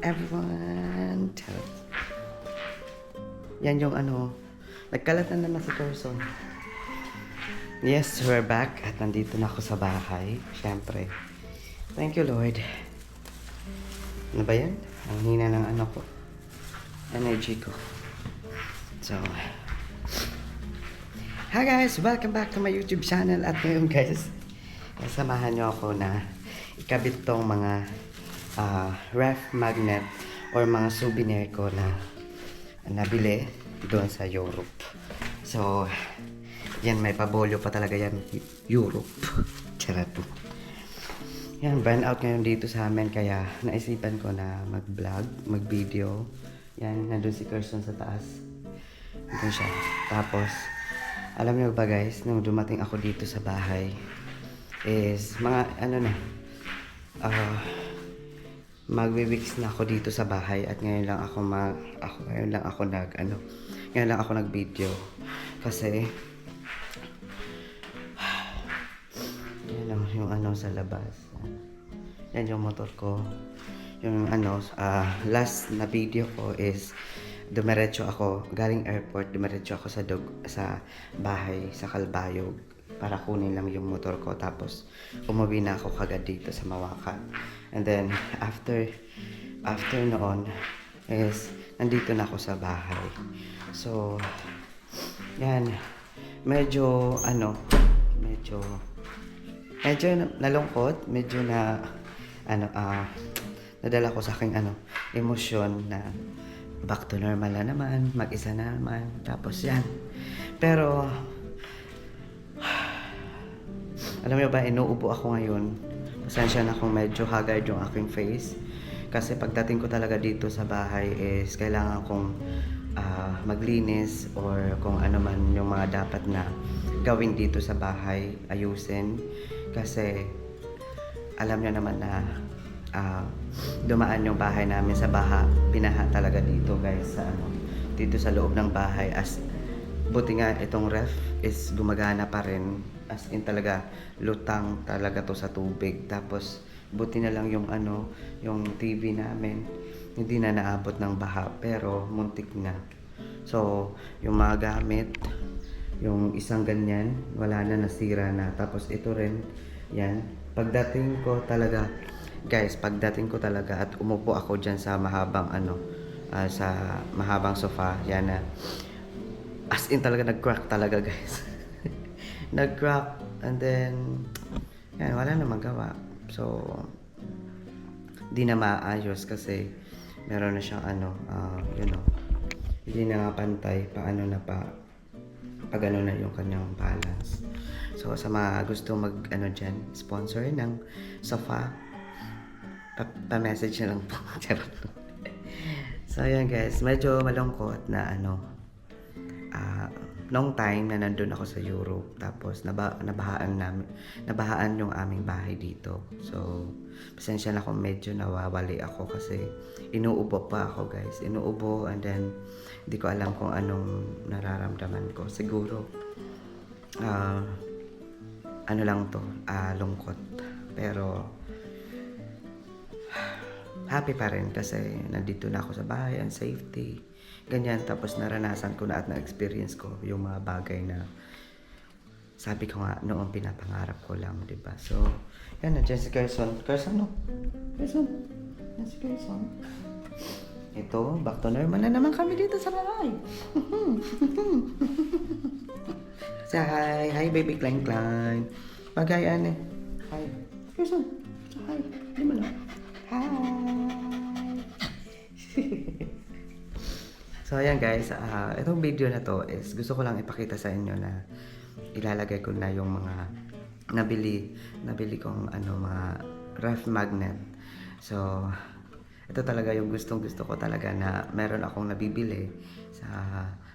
everyone. Yan yung ano, nagkalat na naman si Carson. Yes, we're back at nandito na ako sa bahay. Siyempre. Thank you, Lord. Ano ba yan? Ang hina ng ano ko. Energy ko. So, hi guys! Welcome back to my YouTube channel. At ngayon guys, samahan nyo ako na ikabit tong mga ref magnet or mga souvenir ko na nabili doon sa Europe. So, yan, may pabolyo pa talaga yan. Europe. Charot po. Yan, burn out ngayon dito sa amin. Kaya naisipan ko na mag-vlog, mag-video. Yan, nandun si Carson sa taas. Nandun siya. Tapos, alam niyo ba guys, nung dumating ako dito sa bahay, is mga ano na, magwi-weeks na ako dito sa bahay at ngayon lang ako nag-video. Kasi, yan lang yung ano sa labas. Yan yung motor ko. Yung ano, last na video ko is dumiretso ako, galing airport, dumiretso ako sa bahay, sa Calbayog para kunin lang yung motor ko. Tapos, umuwi na ako kagad dito sa Mawakan. And then, after noon, is nandito na ako sa bahay. So, yan, medyo nalungkot, medyo na nadala ko sa aking emosyon na back to normal na naman, mag-isa na naman, tapos yan. Pero alam niyo ba, inuubo ako ngayon. Pasensya na kung medyo haggard yung aking face kasi pagdating ko talaga dito sa bahay is kailangan kong maglinis or kung ano man yung mga dapat na gawin dito sa bahay, ayusin. Kasi alam niyo naman na dumaan yung bahay namin sa baha, binaha talaga dito guys dito sa loob ng bahay. As buti nga itong ref is gumagana pa rin, as in talaga lutang talaga to sa tubig. Tapos buti na lang yung yung TV namin hindi na naabot ng baha pero muntik na. So yung mga gamit, yung isang ganyan wala na, nasira na. Tapos ito rin yan, pagdating ko talaga at umupo ako dyan sa mahabang sa mahabang sofa, yan na as in talaga nag-crack talaga guys. Nag-crack and then yan, wala na magawa. So di na maayos kasi meron na siyang hindi na nga pantay pag na yung kanyang balance. So sa mga gusto dyan, sponsor ng sofa, pa-message na lang po. So ayan guys, medyo malungkot na nung time na nandun ako sa Europe, tapos nabahaan yung aming bahay dito. So pasensya na kung medyo nawawali ako kasi inuubo pa ako guys, inuubo, and then hindi ko alam kung anong nararamdaman ko. Siguro lungkot, pero happy pa rin kasi nandito na ako sa bahay and safety, ganyan. Tapos naranasan ko na at na-experience ko yung mga bagay na sabi ko nga noong pinapangarap ko lang, diba? So yan, nandiyan si Carson. Carson. Yan si Carson. Ito, back to normal na naman kami dito sa bahay. Say hi baby Klein. Pagayan hi Carson. Hi, di mo na. Hi. So ayan guys, itong video na to is gusto ko lang ipakita sa inyo na ilalagay ko na yung mga nabili kong mga ref magnet. So ito talaga yung gustong gusto ko talaga na meron akong nabibili sa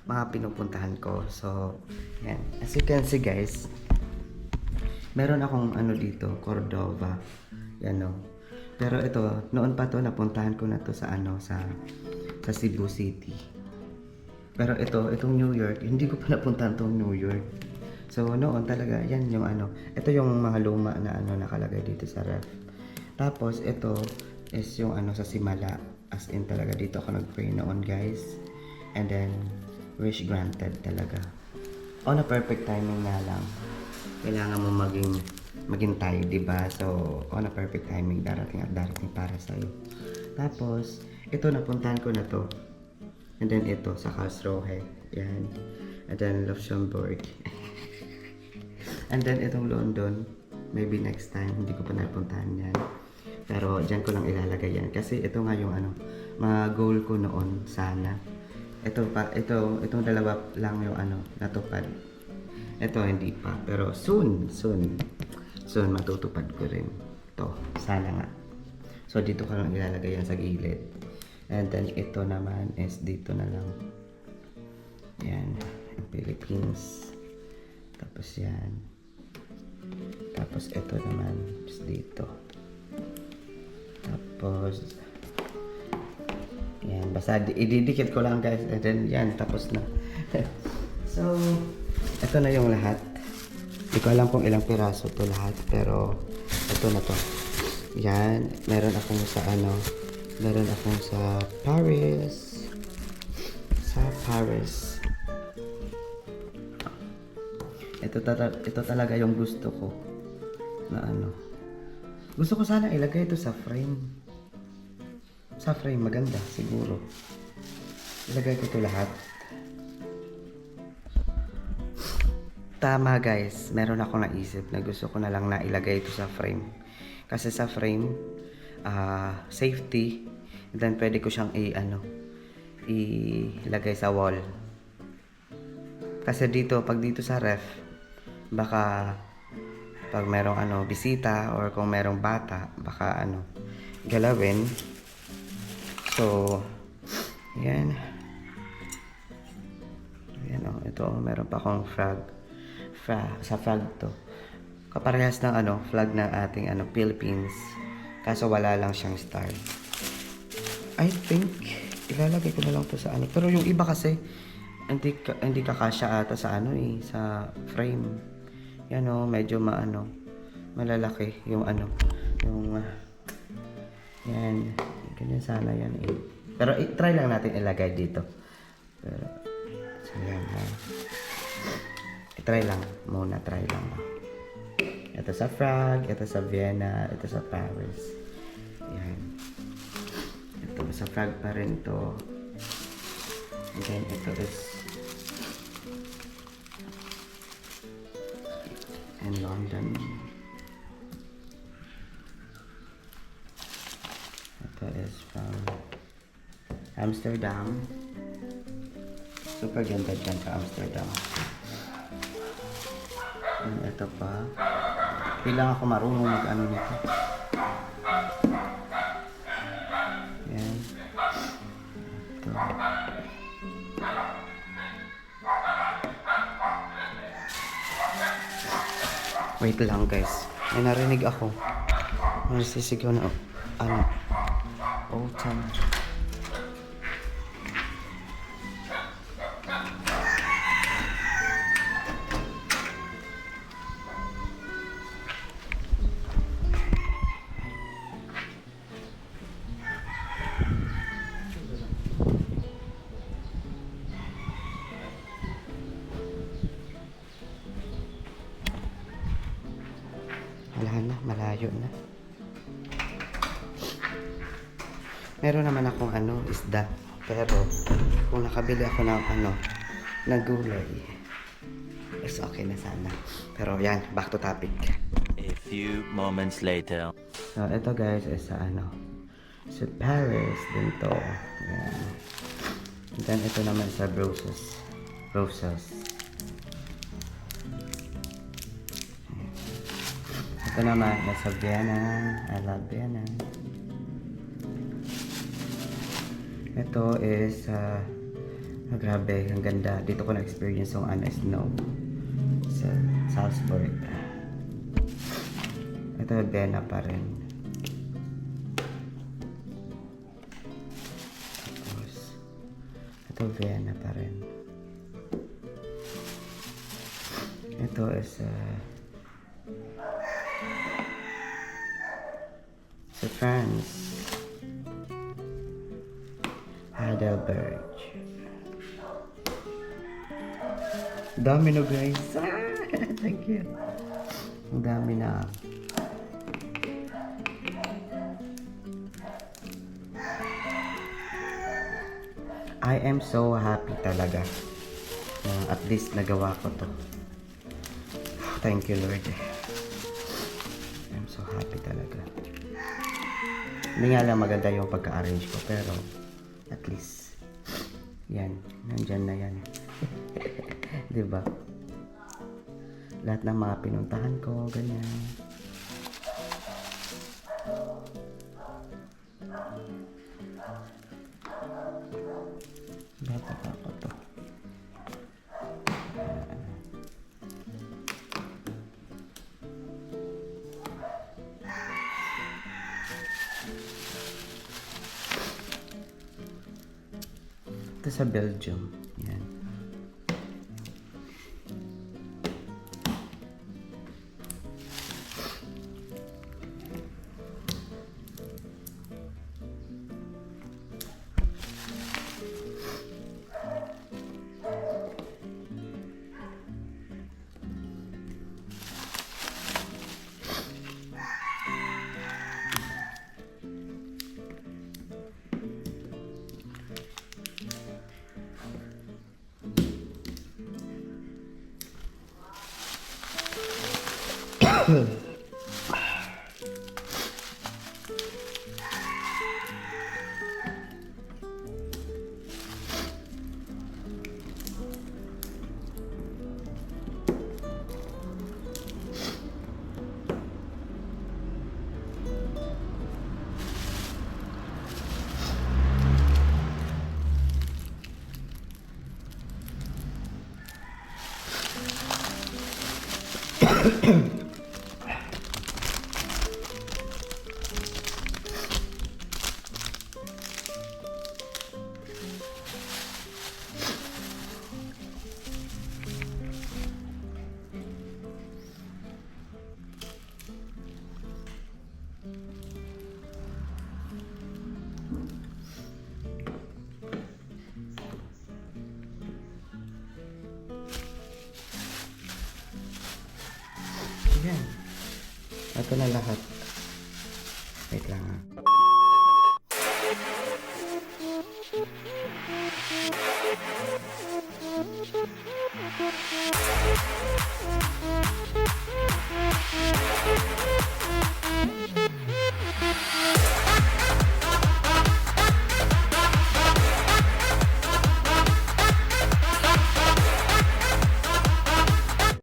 mga pinupuntahan ko. So yan, as you can see guys, meron akong dito, Cordova, yan o. Pero ito, noon pa to, napuntahan ko na to sa sa Cebu City. Pero itong New York, hindi ko pa napuntahan tong New York. So noon talaga, yan yung ito yung mga luma na nakalagay dito sa ref. Tapos ito is yung sa Simala, As in talaga dito ako nag-pray noon guys. And then, wish granted talaga. On a perfect timing nga lang. Kailangan mo maghintay, di ba? So, on a perfect timing, darating at darating para sa'yo. Tapos, ito, napuntahan ko na to. And then ito, sa Karlsruhe. Yan. And then, Luxembourg. And then, itong London. Maybe next time, hindi ko pa napuntahan yan. Pero, dyan ko lang ilalagay yan. Kasi ito nga yung mga goal ko noon, sana. Itong dalawa lang yung natupad. Ito, hindi pa. Pero, soon, matutupad ko rin. Ito, sana nga. So, dito ko lang ilalagay yan sa gilid. And then, ito naman is dito na lang. Yan. Philippines. Tapos yan. Tapos, ito naman is dito. Tapos, yan. Basta, ididikit ko lang guys. And then, yan. Tapos na. So, ito na yung lahat. Hindi ko alam kung ilang piraso to lahat. Pero, ito na to. Yan. Meron akong sa Paris. Ito talaga yung gusto ko. Na Gusto ko sana ilagay ito sa frame. Sa frame, maganda siguro. Ilagay ko ito lahat. Tama guys, meron ako naisip na gusto ko na lang na ilagay ito sa frame. Kasi sa frame, safety, and then pwede ko siyang ilagay sa wall. Kasi pag dito sa ref, baka pag merong bisita or kung merong bata, baka galawin. So, yan. Yan ito, meron pa akong sa flag to. Kaparehas ng flag ng ating Philippines. Kaso wala lang siyang star. I think ilalagay ko na lang to sa pero yung iba kasi hindi kakasya ata sa sa frame. Yan medyo malalaki yung yan, ganyan sana yan Pero try lang natin ilagay dito. Pero so yan try lang muna, try lang. Ito sa Prague, ito sa Vienna, ito sa Paris. Yan. Ito sa Prague pa rin to. And then ito is in London. Ito is from Amsterdam. Super ganda dyan sa Amsterdam. And ito pa. Kailangan ako marunong nito. Yan. Ito. Wait lang guys. May narinig ako. May sisigaw na autumn. Wala na, malayo na. Meron naman akong isda. Pero kung nakabili ako ng na gulay, is okay na sana. Pero yan, back to topic. A few moments later. So ito guys is sa Paris din to. Yan. And then ito naman sa Brussels. Ito naman, nasa Vienna. I love Vienna. Ito is, grabe, ang ganda. Dito ko na-experience yung snow sa Salzburg. Ito, Vienna pa rin. Tapos, ito, Vienna pa rin. Ito is, sa France. Heidelberg. Dami na guys. Thank you. Ang dami na. I am so happy talaga na at least nagawa ko to. Thank you Lord. I'm so happy talaga. Hindi nga lang maganda yung pagka-arrange ko pero at least yan, nandyan na yan. Diba? Lahat ng mga pinuntahan ko, ganyan. Bata pa ako to. Ito sa Belgium. Yan. Yan. Ito na lahat. Wait lang ha.